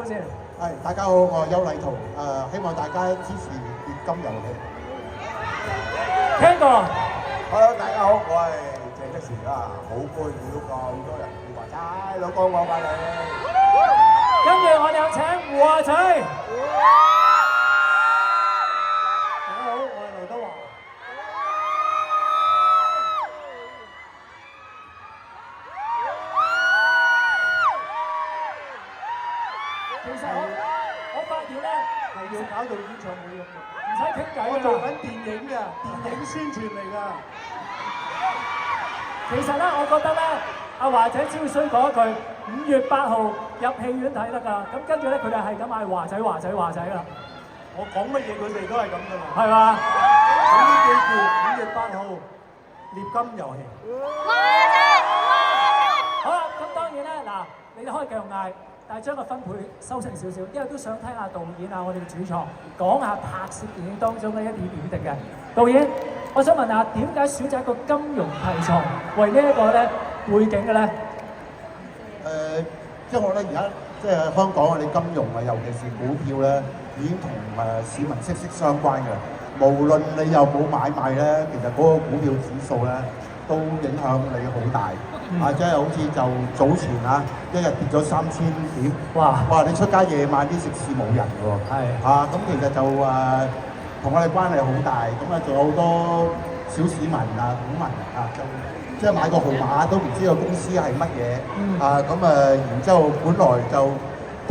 呼先。係，大家好，我係邱禮圖，希望大家支持粵金遊戲。聽過。Hello， 大家好，我係鄭則仕啊，好高興見到咁多人，華仔老公我拜你。跟住我哋有請華仔。大家好，我係劉德華。其實我發現咧係要搞到演唱會咁，唔使傾偈㗎啦。我做緊電影嘅，電影宣傳嚟㗎。其實咧，我覺得咧，阿華仔只要衰講一句5月8號入戲院睇得㗎，咁跟住咧佢哋係咁嗌華仔華仔華仔㗎。我講乜嘢佢哋都係咁㗎嘛。係嘛？總之記住5月8號獵金遊戲。好啦，咁當然咧嗱，你哋可以繼續嗌。但係將個分配收成少少，因為都想聽下導演啊，我哋嘅主創講下拍攝電影當中嘅一點點滴嘅。導演，我想問下點解選擇一個金融題材為呢一個咧背景嘅咧？即係我覺得而家即係香港我哋金融啊，尤其是股票咧，已經同市民息息相關嘅。無論你有冇買賣咧，其實嗰個股票指數咧都影響你好大。即係好似就早前啊，一日跌咗3000點，哇！你出街夜晚啲食肆冇人㗎喎，咁其實就同我哋關係好大，咁仲有好多小市民啊、股民就即係買個號碼都唔知個公司係乜嘢，然之後本來就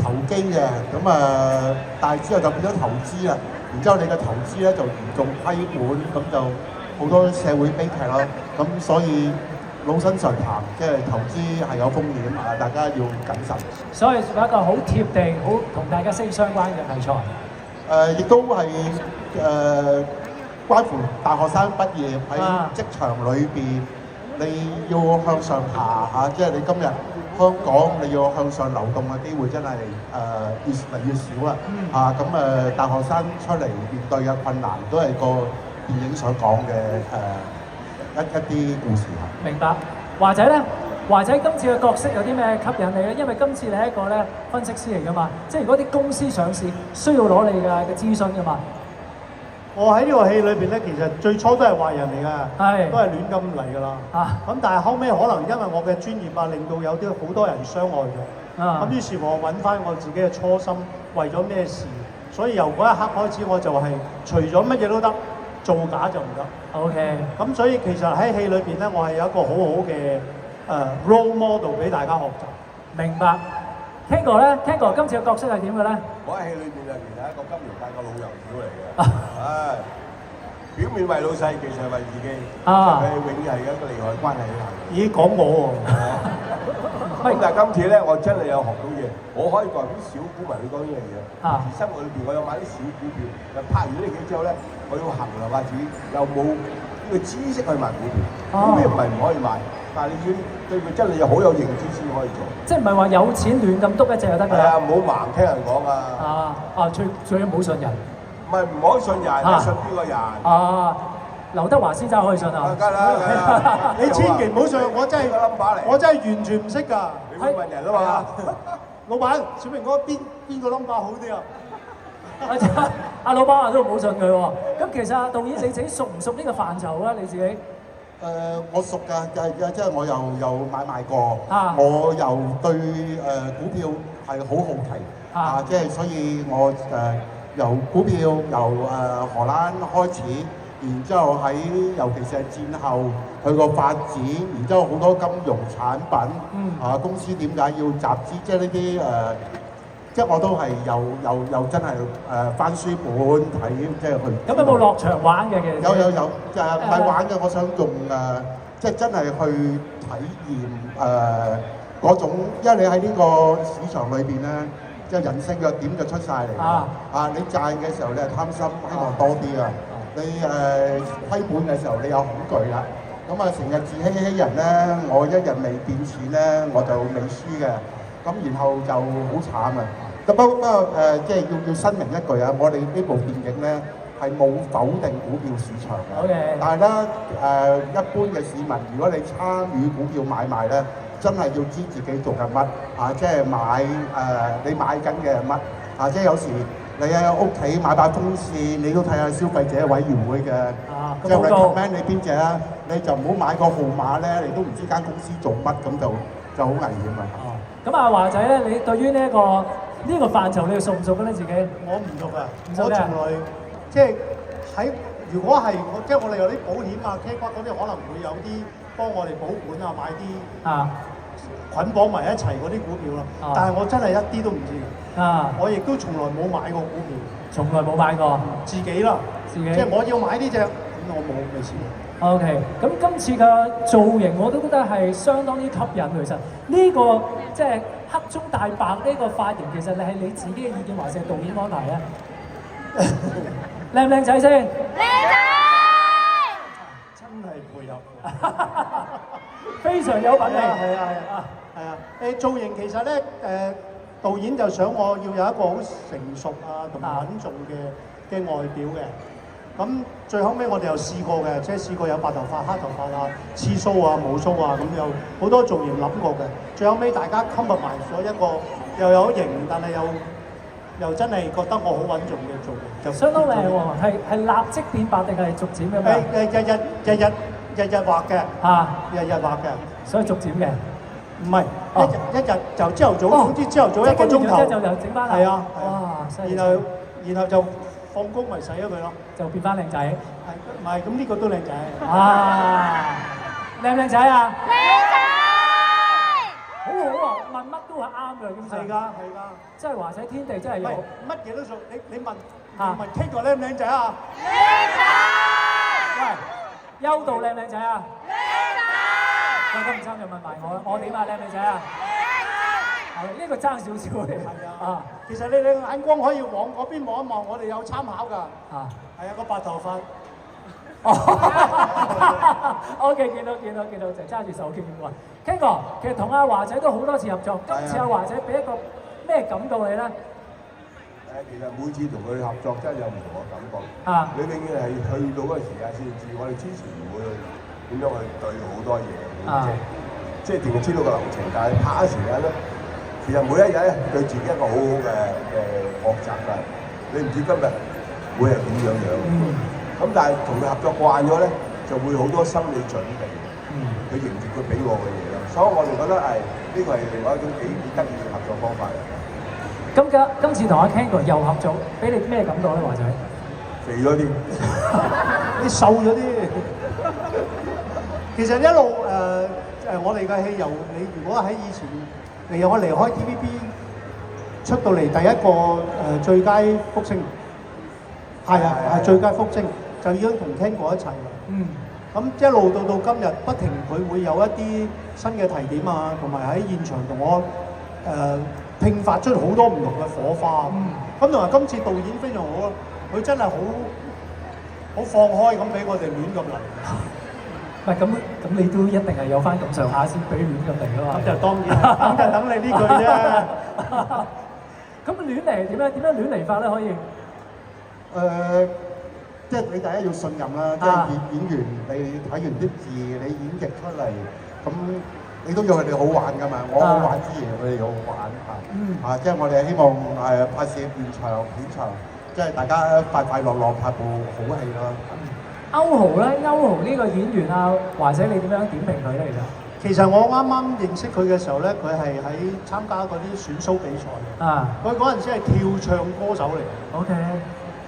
投機嘅，但係之後就變咗投資啦，然之後你嘅投資咧就嚴重虧本，咁就好多社會悲劇咯，咁所以。老生常談，即係投資係有風險啊！大家要謹慎。所以有一個好貼地、好同大家息息相關嘅題材。亦都係關乎大學生畢業喺職場裏邊，你要向上爬嚇，即係你今日香港你要向上流動嘅機會真係越嚟越少啦。大學生出嚟面對嘅困難都係個電影所講嘅一啲故事嚇。明白。華仔咧，華仔今次嘅角色有啲咩吸引你咧？因為今次你係一個咧分析師嚟㗎嘛，即係如果啲公司上市需要攞你嘅諮詢㗎嘛。我喺呢個戲裏邊咧，其實最初都係壞人嚟㗎，都係亂咁嚟㗎啦。咁但係後尾可能因為我嘅專業啊，令到有啲好多人傷害咗。咁於是我揾翻我自己嘅初心，為咗咩事？所以由嗰一刻開始，我就係除咗乜嘢都得。造假就唔得。OK。咁所以其實喺戲裏邊咧，我係有一個好好嘅role model 俾大家學習。明白。Tango 咧 ，Tango 今次嘅角色係點嘅咧？我喺戲裏邊其實係一個金融界嘅老油條嚟嘅。表面為老細，其實係為自己。佢永遠係一個利害關係嘅。咦，講我喎。咁但係今次咧，我真係有學到嘢，我可以代表小股民去講呢樣嘢。而生活裏邊，我有買啲小股票，拍完呢幾之後咧，我要衡量下自己有冇呢個知識去買股票。股票唔係唔可以買，但係你要對佢真係有好有認知先可以做。即係唔係話有錢亂咁篤一隻就得㗎？係啊，唔好盲聽人講啊。最唔好信人。唔係唔可以信人，信邊個人？劉德華先生可以信啊！梗啦，你千祈唔好信，我真係完全唔識㗎。你會問人啊嘛？老闆，小明哥邊個 number 好啲啊？阿老闆都唔好信佢喎。咁其實導演你自己熟唔熟呢個範疇啊？你自己？我熟㗎，即係我又買賣過，我又對股票係好好奇，即係所以我由股票由荷蘭開始。然之後尤其是係戰後佢個發展，然之後好多金融產品，公司點解要集資，即係呢啲即係我都係又真係翻書本睇，即係去。咁有冇落場玩嘅？其實有，唔係玩嘅，我想用即係真係去體驗嗰種，因為你喺呢個市場裏邊咧，即係人性嘅點就出晒嚟。你賺嘅時候你係貪心，希望多啲啊。你虧本嘅時候，你有恐懼啦。成日自欺欺人咧，我一日未變錢咧，我就未輸嘅。然後就好慘啊！不過即係要申明一句啊，我哋呢部電影咧係冇否定股票市場嘅。但係咧一般嘅市民，如果你參與股票買賣咧，真係要知自己做緊乜啊！即係買你買緊嘅係乜啊！即係有時你喺屋企買把風扇，你都睇下消費者委員會嘅，即係 recommend 你邊隻啊！你就唔好買個號碼咧，你都唔知間公司做乜，咁就好危險啊！咁啊華仔咧，你對於呢個範疇你熟唔熟嘅咧自己？我唔熟啊，我從來即係喺如果係即係我哋有啲保險啊、K 骨嗰啲，可能會有啲幫我哋保管啊，買啲捆綁埋一齊嗰啲股票咯。但係我真係一啲都唔知嘅。我亦都從來冇買過股票。從來冇買過。自己啦，自己。即係我要買呢隻，咁我冇未試過。OK， 咁今次嘅造型我都覺得係相當之吸引。其實呢個即係黑中大白呢個髮型，其實係你自己嘅意見還是導演安排咧？靚唔靚仔先？靚仔！真係配合，非常有品味。係啊。造型其實咧導演就想我要有一個好成熟啊同埋穩重嘅外表嘅。咁最後尾我哋又試過嘅，即係試過有白頭髮、黑頭髮啊、黐鬚啊、冇鬚啊，咁有好多造型諗過嘅。最後尾大家 combine 埋咗一個又有型，但係又真係覺得我好穩重嘅造型，就相當靚喎。係立即變白定係逐漸嘅咩？日日畫嘅日日畫嘅，所以逐漸嘅。唔係一日就朝頭早，總之朝頭早1個鐘頭就整翻啦。係啊，然後就放工咪洗咗佢咯，就變翻靚仔。唔係咁呢個都靚仔。靚唔靚仔啊？靚仔！好好啊，問乜都係啱嘅，咁係㗎。即係華仔天地真係有乜嘢都做。你問 K 哥靚唔靚仔啊？靚仔！喂，優道靚唔靚仔啊？靚仔！喂，咁唔爭就問埋我點啊？靚唔靚仔啊？呢個爭少少嚟。係啊。其實你眼光可以往嗰邊望一望，我哋有參考㗎。係啊，個白頭髮。OK， 見到就揸住手傾過。Ken 哥，其實同阿華仔都好多次合作，今次阿華仔俾一個咩感覺你咧？其實每次同佢合作真係有唔同嘅感覺。你永遠係去到嗰個時間先知，我哋之前唔會點樣去對好多嘢，即係淨係知道個流程，但係拍嘅時間咧，其實每一日咧對自己一個好好嘅學習㗎。你唔知今日會係點樣。咁但係同佢合作慣咗咧，就會好多心理準備，佢迎接佢俾我嘅嘢啦。所以我哋覺得呢個係另外一種幾得意嘅合作方法。今次同阿 Ken 哥又合作，俾你咩感覺咧，華仔？肥咗啲，你瘦咗啲。其實一路我哋嘅戲由你如果喺以前我離開 TVB 出到嚟第一個最佳福星，係最佳福星，就已經同 Ken 哥一齊啦。咁一路到今日，不停佢會有一啲新嘅提點啊，同埋喺現場同我迸發出好多唔同嘅火花。咁同埋今次導演非常好，佢真係好放開咁俾我哋亂咁嚟。唔係咁你都一定係有翻咁上下先俾亂咁嚟㗎嘛。咁就當然，就等你呢句啫。咁亂嚟點樣亂嚟法咧？可以？即係你第一要信任啦，即係演員，你睇完啲字，你演繹出嚟，咁你都要佢哋好玩㗎嘛。我好玩之餘，佢哋又好玩即係我哋希望拍攝片場，即係大家快快樂樂拍部好戲咯。歐豪呢個演員啊，華仔你點樣點評佢咧？其實我啱啱認識佢嘅時候咧，佢係喺參加嗰啲選 show 比賽。佢嗰陣時係跳唱歌手嚟。OK。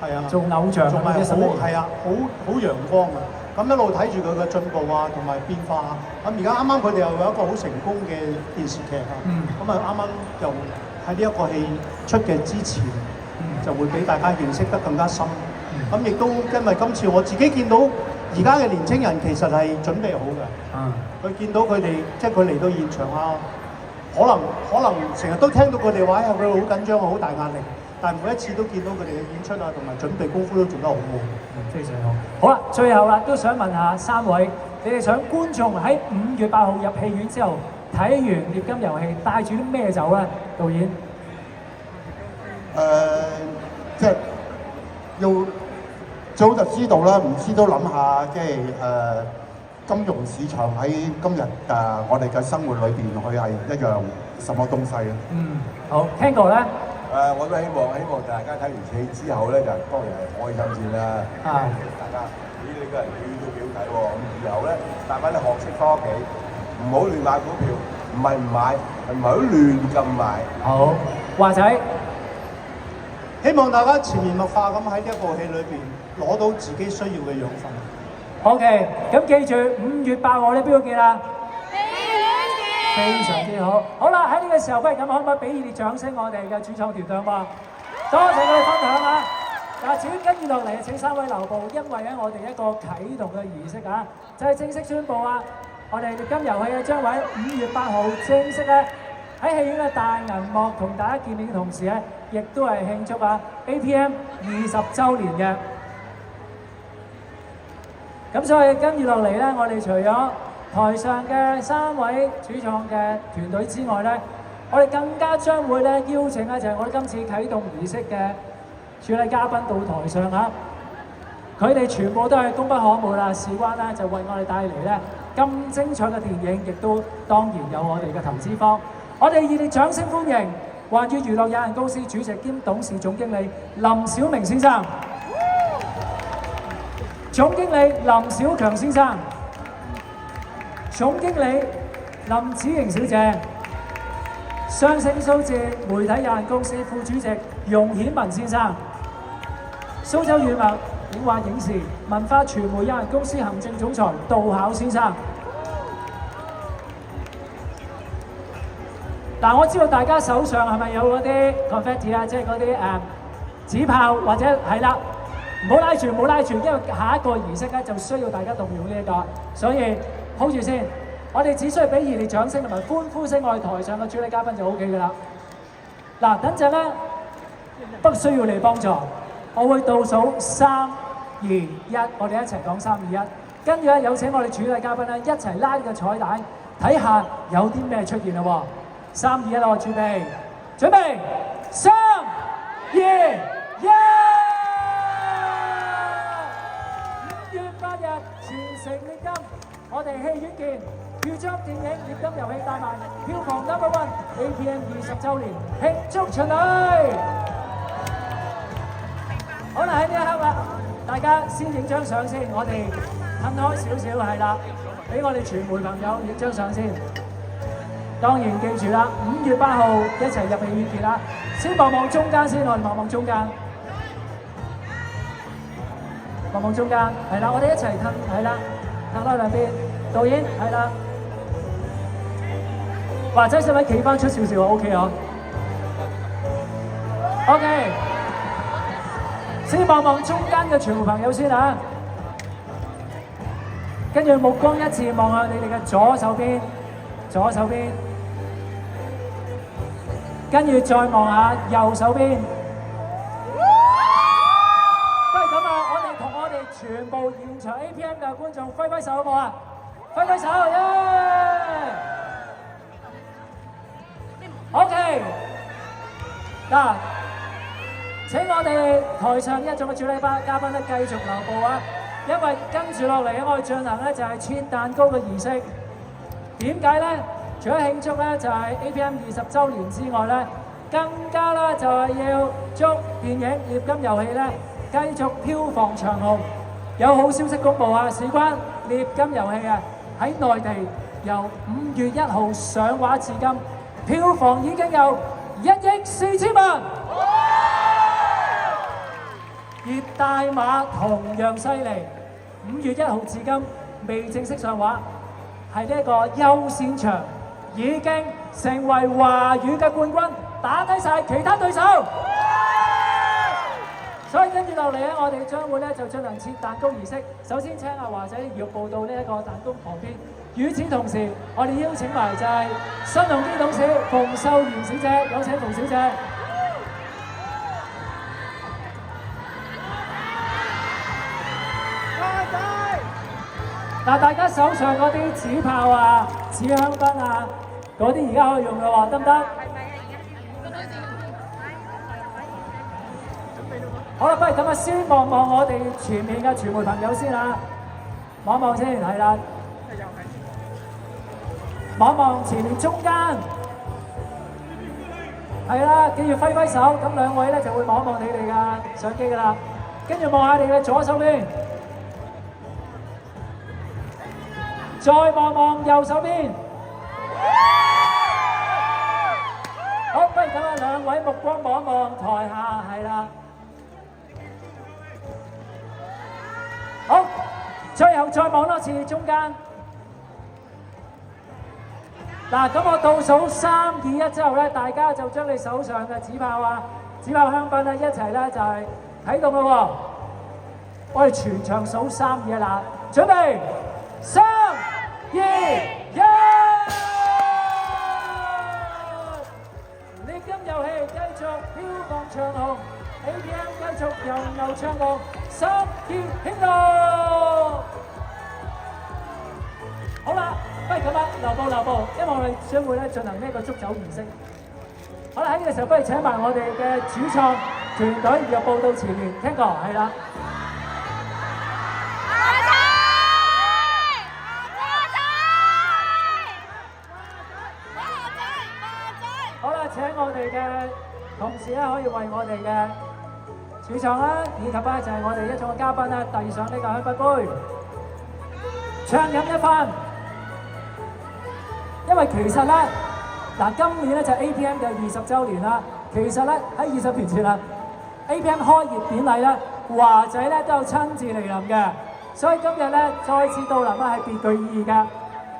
係啊，做偶像同埋好陽光啊！咁一路睇住佢嘅進步啊，同埋變化。咁而家啱啱佢哋又有一個好成功嘅電視劇啊。咁啊啱啱又喺呢一個戲出嘅之前，就會俾大家認識得更加深。咁亦都因為今次我自己見到而家嘅年青人其實係準備好嘅。佢見到佢哋即係佢嚟到現場啊，可能成日都聽到佢哋話佢好緊張啊，好大壓力。但係每一次都見到佢哋嘅演出啊，同埋準備功夫都做得好好，非常好。好啦，最後啦，都想問下三位，你哋想觀眾喺5月8號入戲院之後睇完《獵金遊戲》，帶住啲咩走咧？導演？即係要最好就知道啦，唔知都諗下，即係金融市場喺今日我哋嘅生活裏邊，佢係一樣什麼東西啊？好 ，Tango 咧？我都希望大家睇完戲之後咧，就當然係開心先啦。大家你個人戲都幾好睇喎，咁以後咧，大家都學識翻屋企，唔好亂買股票，唔係唔買，唔好亂咁買。好，華仔，希望大家潛移默化咁喺呢一部戲裏邊攞到自己需要嘅養分。OK， 咁記住5月8號咧邊度見啊？非常之好。好啦，喺呢個時候，不如咁，可唔可以俾熱烈掌聲我哋嘅主創團隊嘛？多謝佢哋分享啊！嗱，至於跟住落嚟，請3位留步，因為咧我哋一個啟動嘅儀式啊，就係正式宣佈啊，我哋獵金遊戲咧將會喺5月8號正式咧喺戲院嘅大銀幕同大家見面嘅同時咧，亦都係慶祝啊 APM 20週年嘅。咁所以跟住落嚟咧，我哋除咗台上嘅3位主創嘅團隊之外咧，我哋更加將會咧邀請咧就係我哋今次啟動儀式嘅主禮嘉賓到台上啊！佢哋全部都係功不可沒啦，事關咧就為我哋帶嚟咧咁精彩嘅電影，亦都當然有我哋嘅投資方。我哋熱烈掌聲歡迎環宇娛樂有限公司主席兼董事總經理林小明先生。總經理林小強先生，總經理林子瑩小姐，雙星數字媒體有限公司副主席容顯文先生，蘇州語文影畫影視文化傳媒有限公司行政總裁杜巧先生。嗱，我知道大家手上係咪有嗰啲 confetti 啊，即係嗰啲紙炮或者係啦。唔好拉住，唔好拉住，因為下一個儀式咧就需要大家動用呢一個，所以 hold 住先。我哋只需要俾熱烈掌聲同埋歡呼聲，我哋台上嘅主禮嘉賓就 OK 㗎啦。嗱，等陣咧不需要你幫助，我會倒數3、2、1，我哋一齊講3、2、1，跟住咧有請我哋主禮嘉賓咧一齊拉呢個彩帶，睇下有啲咩出現啦喎。3、2、1啦，我準備3、2、1。全城獵金，我哋戲院見，要將電影《獵金遊戲》帶埋票房No.1 APM 20週年慶祝巡禮。好啦，喺呢一刻啊，大家先影張相先，我哋褪開少少係啦，俾我哋傳媒朋友影張相先。當然記住啦，5月8號一齊入戲院見啦。先望望中間先，我哋望望中間。望望中間，係啦，我哋一齊褪，係啦，褪開兩邊。導演，係啦。華仔使唔使企翻出少少啊 ？OK 啊 ？OK。先望望中間嘅傳媒朋友先啊，跟住目光一致望下你哋嘅左手邊，左手邊，跟住再望下右手邊。全部現場 APM 嘅觀眾揮揮手好冇啊！揮揮手，耶 ！OK， 嗱，請我哋台上一眾嘅主禮嘉賓咧繼續留步啊！因為跟住落嚟咧，我哋進行咧就係切蛋糕嘅儀式。點解咧？除咗慶祝咧就係 APM 20週年之外咧，更加咧就係要祝電影《獵金遊戲》咧繼續票房長紅。有好消息公布啊！事關《獵金遊戲》啊，喺內地由5月1號上畫至今，票房已經有1億4千萬。而大馬同樣犀利，5月1號至今未正式上畫，係呢一個優先場已經成為華語嘅冠軍，打低晒其他對手。所以跟住落嚟咧，我哋將會咧就進行切蛋糕儀式。首先請阿華仔移步到呢一個蛋糕旁邊。與此同時，我哋邀請埋就係新鴻基董事馮秀賢小姐，有請馮小姐。嗱，大家手上嗰啲紙炮啊、紙香檳啊，嗰啲而家可以用嘅喎，得唔得？好啦，不如咁啊，先望望我哋前面嘅傳媒朋友先啦，望望先，係啦。望望前面中間，係啦，記住揮揮手，咁兩位咧就會望望你哋嘅相機噶啦。跟住望下你嘅左手邊，再望望右手邊。好，不如咁啊，兩位目光望一望台下，係啦。好，最後再望多次中間。嗱，咁我倒數3、2、1之後咧，大家就將你手上嘅紙炮啊、紙炮香檳咧一齊咧就係啟動咯喎！我哋全場數3、2、1啦，準備3、2、1！獵金遊戲繼續飄放長虹 ，APM 繼續由牛唱舞，十結興隆！好啦。不如咁啊，留步，因為我哋將會咧進行呢一個祝酒儀式。好啦，喺呢個時候，不如請埋我哋嘅主創團隊入報到前面，聽過係啦。好啦，請我哋嘅同事咧可以為我哋嘅主創啦，以及咧就係我哋一眾嘅嘉賓啦，遞上呢個香檳杯，暢飲一番。因為其實咧，嗱今年咧就係 APM 嘅20週年啦。其實咧喺20年前啦 ，APM 開業典禮咧，華仔咧都有親自嚟臨嘅，所以今日咧再次到臨啊係別具意義㗎。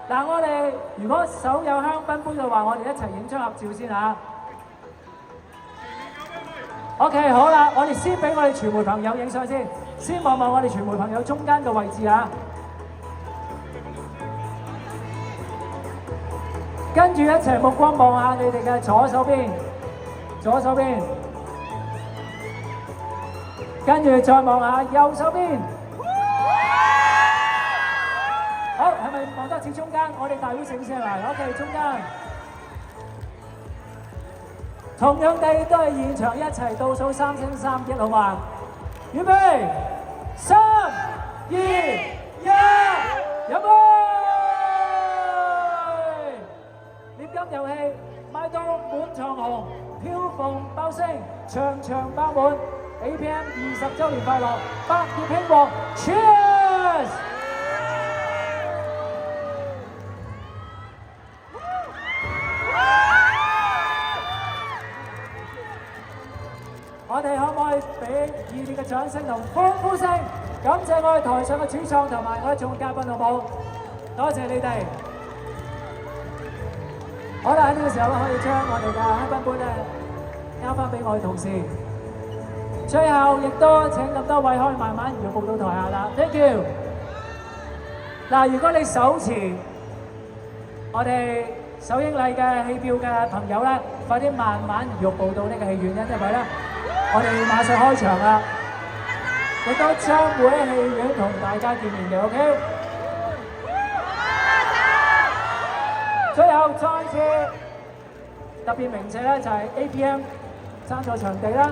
嗱，我哋如果手有香檳杯嘅話，我哋一齊影張合照先嚇。OK， 好啦，我哋先俾我哋傳媒朋友影相先，先望望我哋傳媒朋友中間嘅位置嚇。跟住一齊目光望下你哋嘅左手邊，跟住再望下右手邊。好，係咪望得似中間？我哋大會醒先嚟 ，OK， 中間。同樣地都係現場一齊倒數3聲3、1，好嘛？預備，3、2、1，飲杯！遊戲賣到滿場紅，飄鳳爆聲，場場爆滿。APM 20週年快樂，百業興旺 ，Cheers！ 我哋可唔可以俾熱烈嘅掌聲同歡呼聲？感謝我哋台上嘅主創同埋我哋眾嘅嘉賓，好冇？多謝你哋。好啦，喺呢個時候咧，可以將我哋嘅香檳杯咧交翻俾我哋同事。最後亦都請咁多位可以慢慢移步到台下啦。Thank you。嗱，如果你手持我哋首映禮嘅戲票嘅朋友咧，快啲慢慢移步到呢個戲院，因為咧我哋馬上開場啦，亦都將會喺戲院同大家見面嘅。OK。最後再次特別鳴謝咧，就係 APM 贊助場地啦。